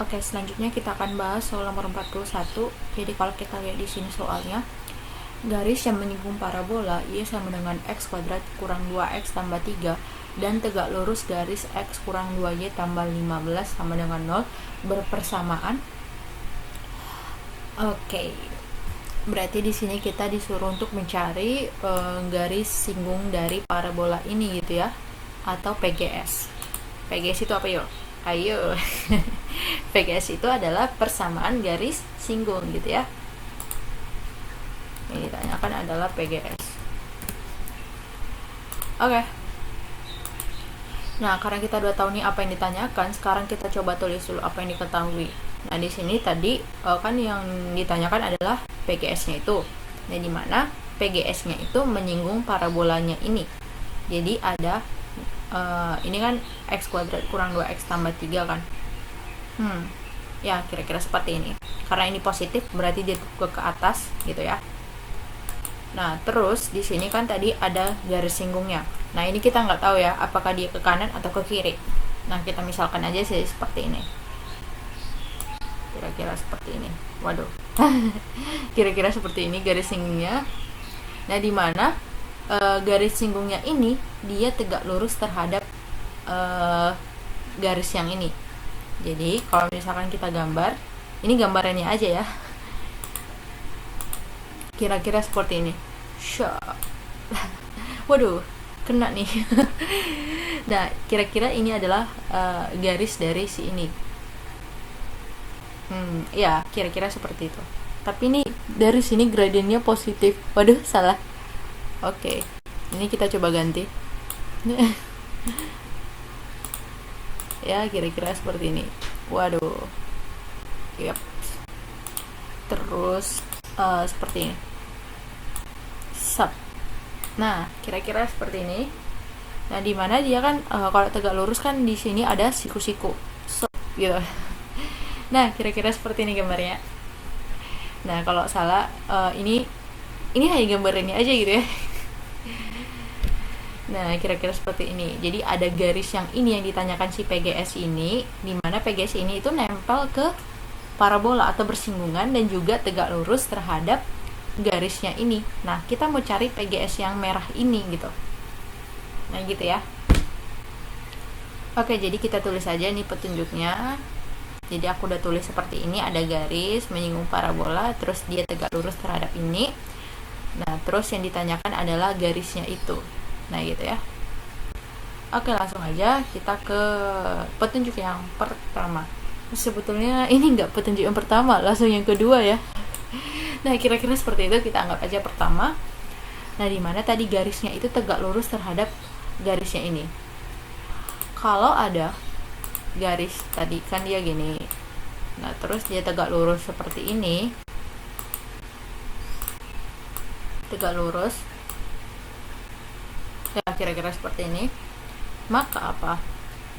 Oke, selanjutnya kita akan bahas soal nomor 41. Jadi kalau kita lihat di sini soalnya, garis yang menyinggung parabola Y sama dengan X kuadrat kurang 2X tambah 3 dan tegak lurus garis X kurang 2Y tambah 15 sama dengan 0 berpersamaan. Oke, berarti di sini kita disuruh untuk mencari garis singgung dari parabola ini gitu ya, atau PGS. PGS itu apa yuk? Ayo. PGS itu adalah persamaan garis singgung gitu ya. Yang ditanyakan adalah PGS. Oke. Nah, karena kita udah tahu nih apa yang ditanyakan, sekarang kita coba tulis dulu apa yang diketahui. Nah, di sini tadi kan yang ditanyakan adalah PGS-nya itu. Nah, di mana PGS-nya itu menyinggung parabolanya ini. Jadi ada ini kan X kuadrat kurang 2X tambah 3 kan. Ya kira-kira seperti ini. Karena ini positif berarti dia ke atas gitu ya. Nah, terus di sini kan tadi ada garis singgungnya. Nah, ini kita nggak tahu ya apakah dia ke kanan atau ke kiri. Nah, kita misalkan aja sih seperti ini. Kira-kira seperti ini. Waduh. Kira-kira seperti ini garis singgungnya. Nah, di mana garis singgungnya ini dia tegak lurus terhadap garis yang ini. Jadi kalau misalkan kita gambar, ini gambarannya aja ya, kira-kira seperti ini. Waduh, kena nih. Nah, kira-kira ini adalah garis dari si ini. Ya, kira-kira seperti itu. Tapi ini dari sini gradiennya positif. Waduh, salah. Oke, ini kita coba ganti. Ya, kira-kira seperti ini. Waduh. Yap. Terus seperti ini. Nah, kira-kira seperti ini. Nah, di mana dia kan kalau tegak lurus kan di sini ada siku-siku. Gitu. Nah, kira-kira seperti ini gambarnya. Nah, kalau salah ini hanya gambar ini aja gitu ya. Nah, kira-kira seperti ini. Jadi ada garis yang ini yang ditanyakan si PGS ini, di mana PGS ini itu nempel ke parabola atau bersinggungan dan juga tegak lurus terhadap garisnya ini. Nah, kita mau cari PGS yang merah ini gitu. Nah, gitu ya. Oke, jadi kita tulis aja nih petunjuknya. Jadi aku udah tulis seperti ini, ada garis menyinggung parabola, terus dia tegak lurus terhadap ini. Nah, terus yang ditanyakan adalah garisnya itu. Nah, gitu ya. Oke, langsung aja kita ke petunjuk yang pertama. Sebetulnya ini nggak petunjuk yang pertama, langsung yang kedua ya. Nah, kira-kira seperti itu, kita anggap aja pertama. Nah, di mana tadi garisnya itu tegak lurus terhadap garisnya ini. Kalau ada garis tadi kan dia gini. Nah, terus dia tegak lurus seperti ini. Tegak lurus. Ya, kira-kira seperti ini. Maka apa?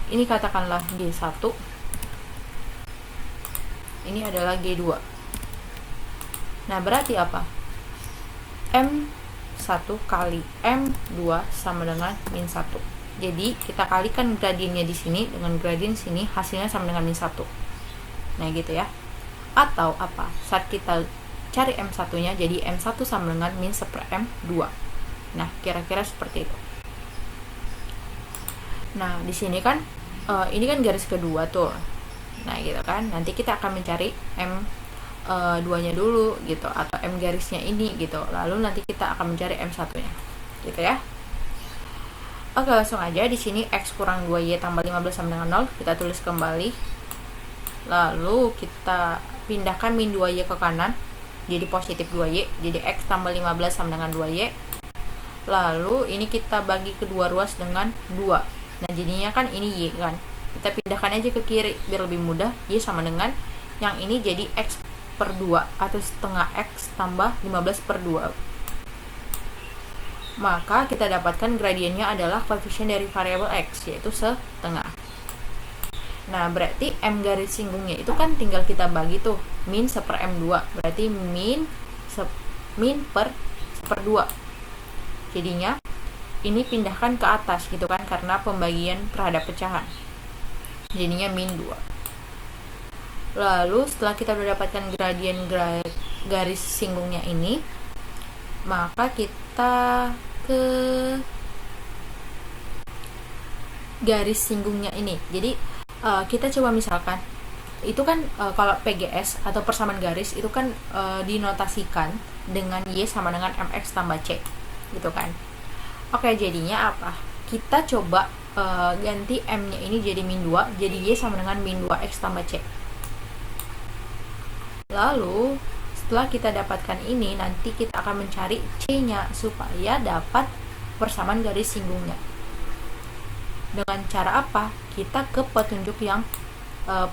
Ini katakanlah G1. Ini adalah G2. Nah, berarti apa? M1 kali M2 sama dengan min 1. Jadi, kita kalikan gradiennya di sini dengan gradien sini, hasilnya sama dengan min 1. Nah, gitu ya. Atau apa? Saat kita cari M1-nya, jadi M1 sama dengan min 1 per M2. Nah, kira-kira seperti itu. Nah, di sini kan ini kan garis kedua tuh. Nah, gitu kan. Nanti kita akan mencari M2-nya dulu gitu, atau M garisnya ini gitu. Lalu nanti kita akan mencari M1-nya. Gitu ya. Oke, langsung aja di sini X kurang 2Y tambah 15 sama dengan 0, kita tulis kembali. Lalu kita pindahkan min 2Y ke kanan, jadi positif 2Y, jadi X tambah 15 sama dengan 2Y. Lalu ini kita bagi kedua ruas dengan 2. Nah, jadinya kan ini Y kan. Kita pindahkan aja ke kiri biar lebih mudah. Y sama dengan yang ini jadi X per 2 atau setengah X tambah 15 per 2. Maka kita dapatkan gradiennya adalah koefisien dari variabel X, yaitu setengah. Nah, berarti M garis singgungnya itu kan tinggal kita bagi tuh, min 1 per M2. Berarti min per 2. Jadinya ini pindahkan ke atas gitu kan, karena pembagian terhadap pecahan. Jadinya min 2. Lalu setelah kita udah dapatkan gradien garis singgungnya ini, maka kita ke garis singgungnya ini. Jadi kita coba misalkan itu kan kalau PGS atau persamaan garis itu kan dinotasikan dengan Y sama dengan MX tambah C gitu kan. Oke, jadinya apa? Kita coba ganti M nya ini jadi min 2, jadi Y sama dengan min 2X tambah C. Lalu setelah kita dapatkan ini, nanti kita akan mencari C-nya supaya dapat persamaan garis singgungnya. Dengan cara apa? Kita ke petunjuk yang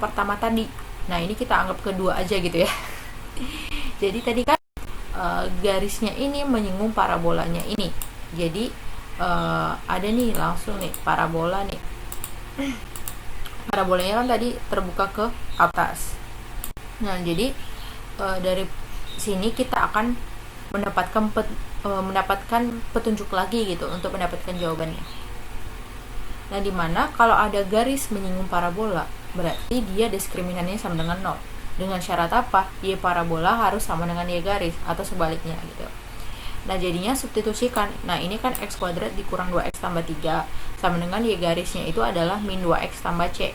pertama tadi. Nah, ini kita anggap kedua aja gitu ya. Jadi tadi kan garisnya ini menyinggung parabolanya ini. Jadi ada nih langsung nih parabola nih. Parabolanya kan tadi terbuka ke atas. Nah, jadi dari sini kita akan mendapatkan petunjuk lagi gitu untuk mendapatkan jawabannya. Nah, dimana kalau ada garis menyinggung parabola, berarti dia diskriminannya sama dengan 0. Dengan syarat apa? Y parabola harus sama dengan Y garis, atau sebaliknya gitu. Nah, jadinya substitusikan. Nah, ini kan X kuadrat dikurang 2X tambah 3, sama dengan Y garisnya itu adalah min 2X tambah C.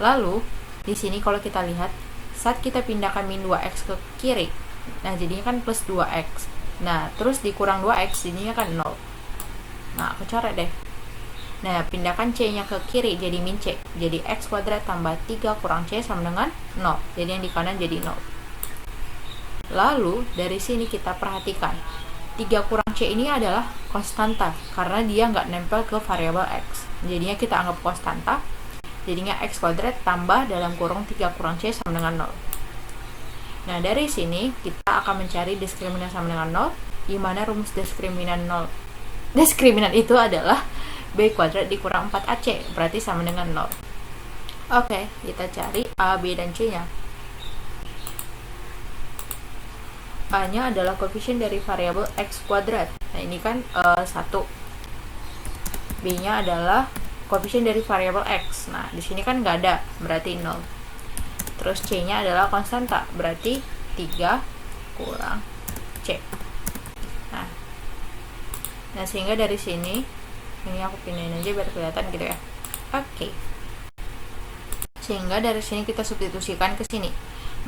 Lalu, di sini kalau kita lihat, saat kita pindahkan min 2X ke kiri, nah jadinya kan plus 2X. Nah, terus dikurang 2X, jadinya kan 0. Nah, aku coret deh. Nah, pindahkan C-nya ke kiri jadi min C. Jadi X kuadrat tambah 3 kurang C sama dengan 0. Jadi yang di kanan jadi 0. Lalu, dari sini kita perhatikan. 3 kurang C ini adalah konstanta, karena dia nggak nempel ke variabel X. Jadinya kita anggap konstanta. Jadinya X kuadrat tambah dalam kurung 3 kurang C sama dengan 0. Nah, dari sini kita akan mencari diskriminan sama dengan 0, di mana rumus diskriminan 0. Diskriminan itu adalah B kuadrat dikurang 4AC, berarti sama dengan 0. Oke, kita cari A, B, dan C-nya. A-nya adalah koefisien dari variabel X kuadrat. Nah, ini kan 1. B-nya adalah koefisien dari variabel X. Nah, di sini kan nggak ada, berarti 0. Terus C-nya adalah konstanta, berarti 3 kurang C. Nah, sehingga dari sini, ini aku pindahin aja biar kelihatan gitu ya. Oke. Sehingga dari sini kita substitusikan ke sini.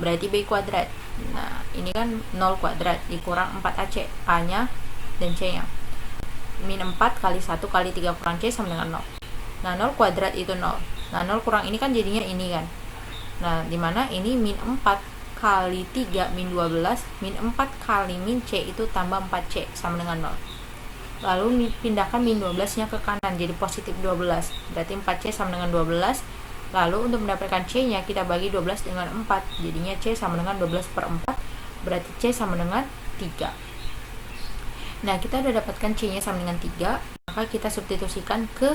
Berarti B kuadrat. Nah, ini kan 0 kuadrat dikurang 4AC. A-nya dan C-nya. Min 4 kali 1 kali 3 kurang C sama dengan 0. Nah, 0 kuadrat itu 0. Nah, 0 kurang ini kan jadinya ini kan. Nah, dimana ini min 4 kali 3 min 12. Min 4 kali min C itu tambah 4C sama dengan 0. Lalu pindahkan min 12 nya ke kanan jadi positif 12, berarti 4C sama dengan 12. Lalu untuk mendapatkan C nya kita bagi 12 dengan 4, jadinya C sama dengan 12 per 4, berarti C sama dengan 3. Nah, kita udah dapatkan C nya sama dengan 3, maka kita substitusikan ke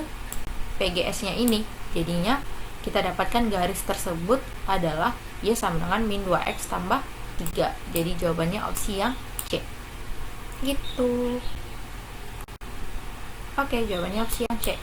PGS nya ini. Jadinya kita dapatkan garis tersebut adalah Y sama dengan min 2X tambah 3. Jadi jawabannya opsi yang C gitu. Oke, jawabannya opsi yang C.